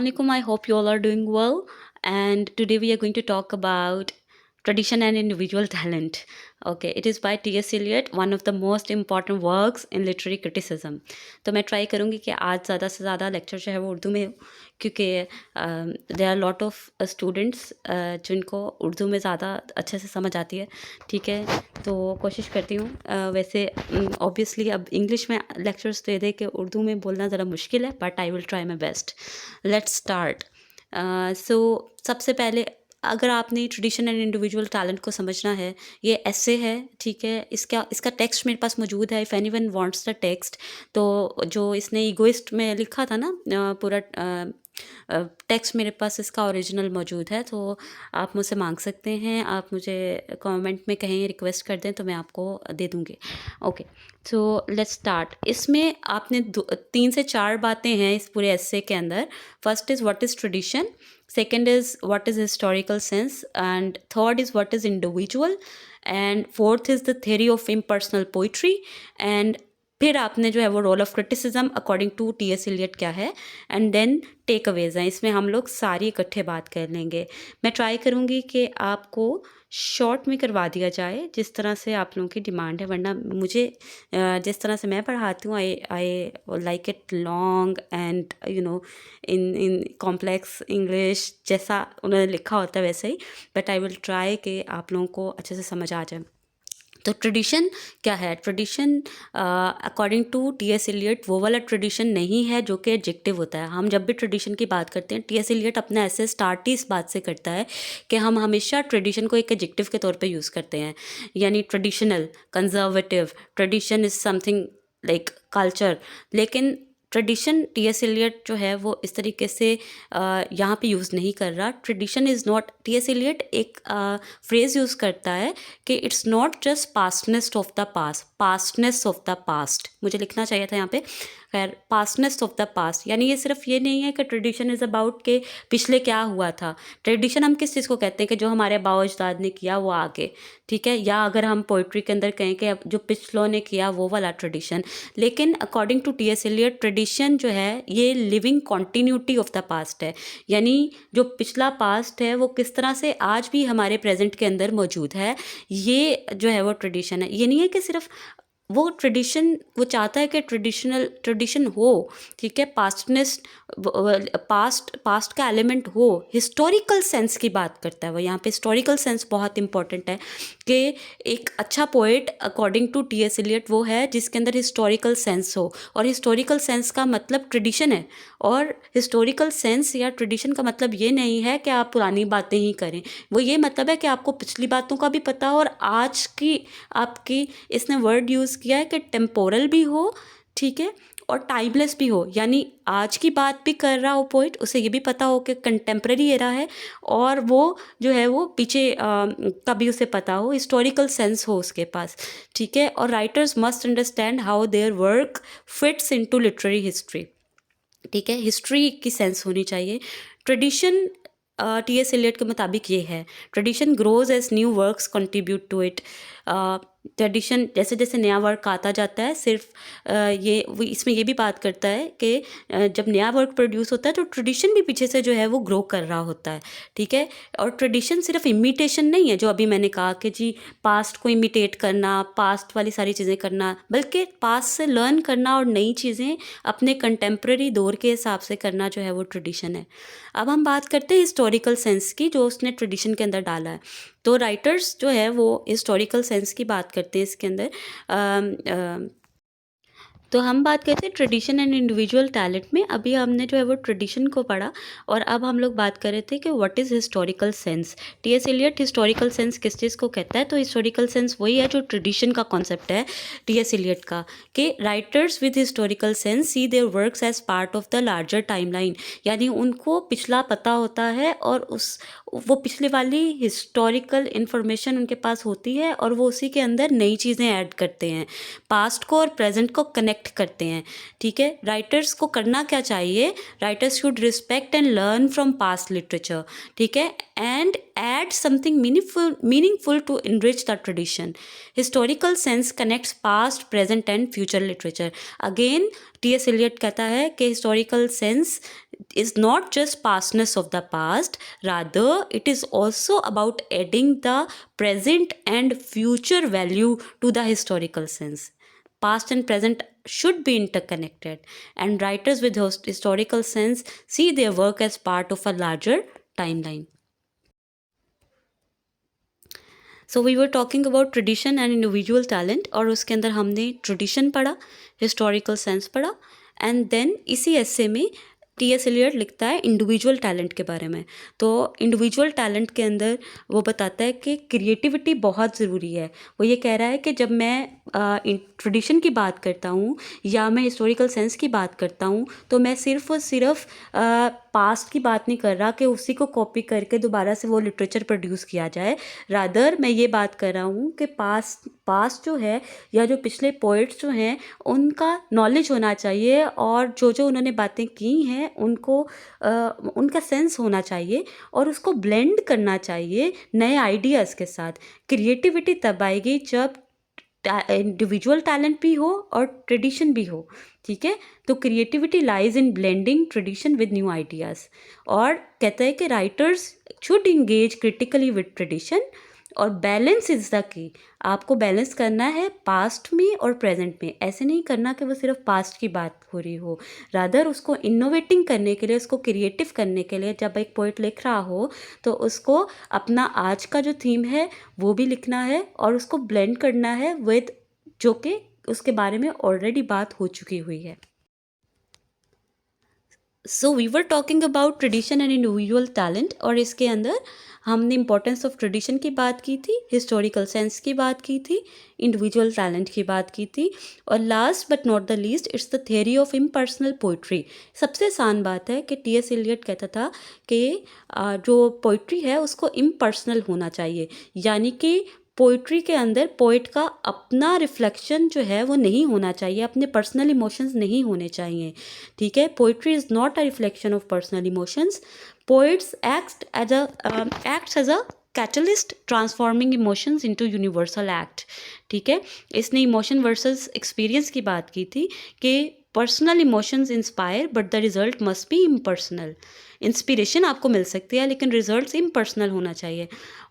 Assalamualaikum. I hope you all are doing well. And today we are going to talk about tradition and individual talent. Okay, it is by T.S. Eliot, one of the most important works in literary criticism. तो मैं try करूँगी कि आज ज़्यादा से ज़्यादा lecture जो है वो उर्दू में हो, क्योंकि there are lot of students जिनको उर्दू में ज़्यादा अच्छे से समझ आती है. ठीक है, तो कोशिश करती हूँ. वैसे ऑब्वियसली अब इंग्लिश में लेक्चर्स दे दे के उर्दू में बोलना ज़रा मुश्किल है, but I will try my best. Let's start. So सबसे पहले अगर आपने ट्रेडिशन एंड इंडिविजुअल टैलेंट को समझना है, ये ऐसे है. ठीक है, इसका टेक्स्ट मेरे पास मौजूद है. If anyone wants the text, तो जो इसने इगोइस्ट में लिखा था ना, पूरा टेक्स्ट मेरे पास इसका ओरिजिनल मौजूद है, तो आप मुझसे मांग सकते हैं. आप मुझे कमेंट में कहें, रिक्वेस्ट कर दें, तो मैं आपको दे दूँगी. Okay, so let's start. इसमें आपने 3 से 4 बातें हैं इस पूरे एस्से के अंदर. First is what is tradition, second is what is historical sense, and third is what is individual, and fourth is the theory of impersonal poetry, and फिर आपने जो है वो role of criticism according to T S. Eliot क्या है, and then take Awez हैं. इसमें हम लोग सारी इकट्ठे बात कर लेंगे. मैं ट्राई करूँगी कि आपको शॉर्ट में करवा दिया जाए, जिस तरह से आप लोगों की डिमांड है. वरना मुझे जिस तरह से मैं पढ़ाती हूँ, I like it long and in complex English, जैसा उन्होंने लिखा होता है वैसे ही. बट आई विल ट्राई कि आप लोगों को अच्छे से समझ आ जाए. तो ट्रेडिशन क्या है? Tradition according to T S. Eliot वो वाला ट्रेडिशन नहीं है जो कि एडजेक्टिव होता है. हम जब भी ट्रेडिशन की बात करते हैं, टी.एस. एलियट अपना ऐसे स्टार्ट ही इस बात से करता है कि हम हमेशा ट्रेडिशन को एक एडजेक्टिव के तौर पे यूज़ करते हैं. यानी traditional, conservative, tradition is something like culture. लेकिन ट्रेडिशन टी.एस. एलियट जो है वो इस तरीके से यहाँ पे यूज़ नहीं कर रहा. Tradition is not, T S. Eliot एक फ्रेज़ यूज़ करता है कि it's not just pastness of the past, pastness of the past मुझे लिखना चाहिए था यहाँ पे. खैर, पास्टनेस ऑफ द पास्ट यानी ये सिर्फ ये नहीं है कि ट्रेडिशन इज़ अबाउट के पिछले क्या हुआ था. ट्रेडिशन हम किस चीज़ को कहते हैं कि जो हमारे आबाओ अजदाद ने किया वो आगे. ठीक है, या अगर हम पोइट्री के अंदर कहें कि अब जो पिछलों ने किया वो वाला ट्रेडिशन. लेकिन according to T S. Eliot, tradition जो है ये living continuity of the past है. यानी जो पिछला पास्ट है वो किस तरह से आज भी हमारे प्रेजेंट के अंदर मौजूद है, ये जो है वो ट्रेडिशन है. ये नहीं है कि सिर्फ वो ट्रेडिशन, वो चाहता है कि ट्रेडिशन हो. ठीक है, पास्ट का एलिमेंट हो. हिस्टोरिकल सेंस की बात करता है वो यहाँ पे. हिस्टोरिकल सेंस बहुत इंपॉर्टेंट है कि एक अच्छा poet according to T S. Eliot वो है जिसके अंदर हिस्टोरिकल सेंस हो. और हिस्टोरिकल सेंस का मतलब ट्रेडिशन है. और हिस्टोरिकल सेंस या ट्रेडिशन का मतलब ये नहीं है कि आप पुरानी बातें ही करें. वो ये मतलब है कि आपको पिछली बातों का भी पता हो, और आज की आपकी, इसने वर्ड यूज़ किया है कि टेम्पोरल भी हो. ठीक है, और टाइमलेस भी हो. यानी आज की बात भी कर रहा हो पोइट, उसे ये भी पता हो कि कंटेम्प्रेरी एरा है, और वो जो है वो पीछे का भी उसे पता हो. हिस्टोरिकल सेंस हो उसके पास. ठीक है, और writers must understand how their work fits into literary history. ठीक है, हिस्ट्री की सेंस होनी चाहिए. Tradition T.S.. एलियट के मुताबिक ये है, tradition grows as new works contribute to it. Tradition जैसे जैसे नया वर्क आता जाता है, सिर्फ इसमें ये भी बात करता है कि जब नया वर्क प्रोड्यूस होता है तो ट्रेडिशन भी पीछे से जो है वो ग्रो कर रहा होता है. ठीक है, और ट्रेडिशन सिर्फ इमिटेशन नहीं है, जो अभी मैंने कहा कि जी पास्ट को इमिटेट करना, पास्ट वाली सारी चीज़ें करना, बल्कि पास्ट से लर्न करना और नई चीज़ें अपने कंटेम्प्रेरी दौर के हिसाब से करना जो है वो ट्रेडिशन है. अब हम बात करते हैं हिस्टोरिकल सेंस की, जो उसने ट्रेडिशन के अंदर डाला है. तो राइटर्स जो है वो हिस्टोरिकल सेंस की बात करते हैं इसके अंदर. तो हम बात करते हैं ट्रेडिशन एंड इंडिविजुअल टैलेंट में. अभी हमने जो है वो ट्रेडिशन को पढ़ा, और अब हम लोग बात कर रहे थे कि what is historical sense. T S. Eliot historical sense किस चीज़ को कहता है? तो हिस्टोरिकल सेंस वही है जो ट्रेडिशन का कॉन्सेप्ट है टी.एस. एलियट का, कि writers with historical sense see their works as part of the larger timeline. यानी उनको पिछला पता होता है, और वो पिछले वाली हिस्टोरिकल इन्फॉर्मेशन उनके पास होती है, और वो उसी के अंदर नई चीज़ें ऐड करते हैं, पास्ट को और प्रेजेंट को कनेक्ट करते हैं. ठीक है, राइटर्स को करना क्या चाहिए? Writers should respect and learn from past literature. ठीक है, and add something meaningful to enrich the tradition. Historical sense connects past, present and future literature. Again, T S. Eliot कहता है कि historical sense is not just pastness of the past, rather it is also about adding the present and future value to the historical sense. Past and present should be interconnected, and writers with historical sense see their work as part of a larger timeline. So we were talking about tradition and individual talent, और उसके अंदर हमने tradition पढ़ा, historical sense पढ़ा, and then इसी essay में T.S.. Elliott लिखता है इंडिविजुअल टैलेंट के बारे में. तो इंडिविजुअल टैलेंट के अंदर वो बताता है कि क्रिएटिविटी बहुत ज़रूरी है. वो ये कह रहा है कि जब मैं ट्रेडिशन की बात करता हूँ या मैं हिस्टोरिकल सेंस की बात करता हूँ, तो मैं सिर्फ और सिर्फ पास्ट की बात नहीं कर रहा कि उसी को कॉपी करके दोबारा से वो लिटरेचर प्रोड्यूस किया जाए. रादर मैं ये बात कर रहा हूँ कि पास्ट जो है या जो पिछले पोइट्स जो हैं उनका नॉलेज होना चाहिए, और जो जो उन्होंने बातें की हैं उनको उनका सेंस होना चाहिए, और उसको ब्लेंड करना चाहिए नए आइडियाज़ के साथ. क्रिएटिविटी तब आएगी जब इंडिविजुअल टैलेंट भी हो और ट्रेडिशन भी हो. ठीक है, तो creativity lies in blending tradition with new ideas. और कहता है कि writers should engage critically with tradition, और बैलेंस इज़ द की. आपको बैलेंस करना है पास्ट में और प्रेजेंट में. ऐसे नहीं करना कि वो सिर्फ पास्ट की बात हो रही हो, रादर उसको इनोवेटिंग करने के लिए, उसको क्रिएटिव करने के लिए जब एक पोइट लिख रहा हो तो उसको अपना आज का जो थीम है वो भी लिखना है, और उसको ब्लेंड करना है विद जो कि उसके बारे में ऑलरेडी बात हो चुकी हुई है. So we were talking about tradition and individual talent, और इसके अंदर हमने इंपॉर्टेंस ऑफ ट्रेडिशन की बात की थी, हिस्टोरिकल सेंस की बात की थी, इंडिविजुअल टैलेंट की बात की थी, और last but not the least it's the theory of impersonal poetry. सबसे आसान बात है कि टी.एस. एलियट कहता था कि जो पोइट्री है उसको इम्पर्सनल होना चाहिए, यानी कि पोइट्री के अंदर पोइट का अपना रिफ्लेक्शन जो है वो नहीं होना चाहिए, अपने पर्सनल इमोशंस नहीं होने चाहिए. ठीक है, poetry is not a reflection of personal emotions. Poets acts as a catalyst transforming emotions into universal act. ठीक है, इसने इमोशन वर्सेस एक्सपीरियंस की बात की थी कि personal emotions inspire but the result must be impersonal. Inspiration आपको मिल सकती है लेकिन रिजल्ट्स इम्पर्सनल होना चाहिए.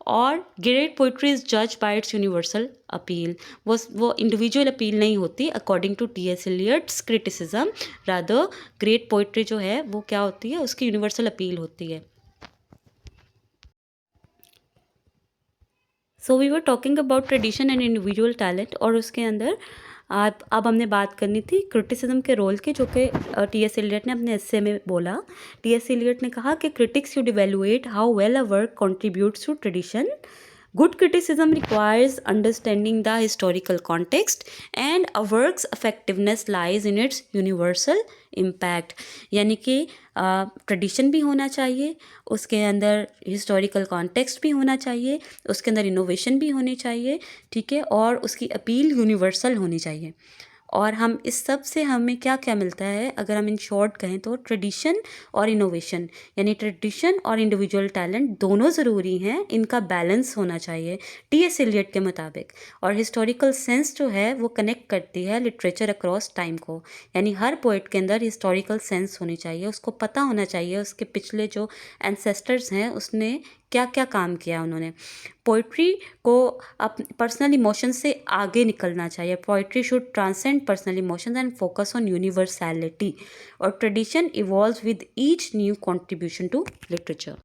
और ग्रेट पोइट्री इज जज बाय इट्स यूनिवर्सल अपील. वो इंडिविजुअल अपील नहीं होती according to T S. Eliot's criticism. Rather great poetry जो है वो क्या होती है, उसकी यूनिवर्सल अपील होती है. So we were talking about tradition and individual talent, और उसके अंदर अब हमने बात करनी थी क्रिटिसिज्म के रोल की, जो कि टी.एस. एलियट ने अपने एस्से में बोला. टी.एस. एलियट ने कहा कि critics should evaluate how well a work contributes to tradition. Good criticism requires understanding the historical context, and a work's effectiveness lies in its universal impact. यानी कि ट्रेडिशन भी होना चाहिए, उसके अंदर हिस्टोरिकल कॉन्टेक्स्ट भी होना चाहिए, उसके अंदर इनोवेशन भी होनी चाहिए. ठीक है, और उसकी अपील यूनिवर्सल होनी चाहिए. और हम इस सब से हमें क्या क्या मिलता है, अगर हम इन शॉर्ट कहें तो ट्रेडिशन और इनोवेशन, यानी ट्रेडिशन और इंडिविजुअल टैलेंट दोनों ज़रूरी हैं, इनका बैलेंस होना चाहिए टी.एस. एलियट के मुताबिक. और हिस्टोरिकल सेंस जो है वो कनेक्ट करती है लिटरेचर अक्रॉस टाइम को, यानी हर पोइट के अंदर हिस्टोरिकल सेंस होनी चाहिए, उसको पता होना चाहिए उसके पिछले जो एंसेस्टर्स हैं उसने क्या क्या काम किया उन्होंने. पोइट्री को पर्सनल इमोशन से आगे निकलना चाहिए. Poetry should transcend personal emotions and focus on universality. और tradition evolves with each new contribution to literature.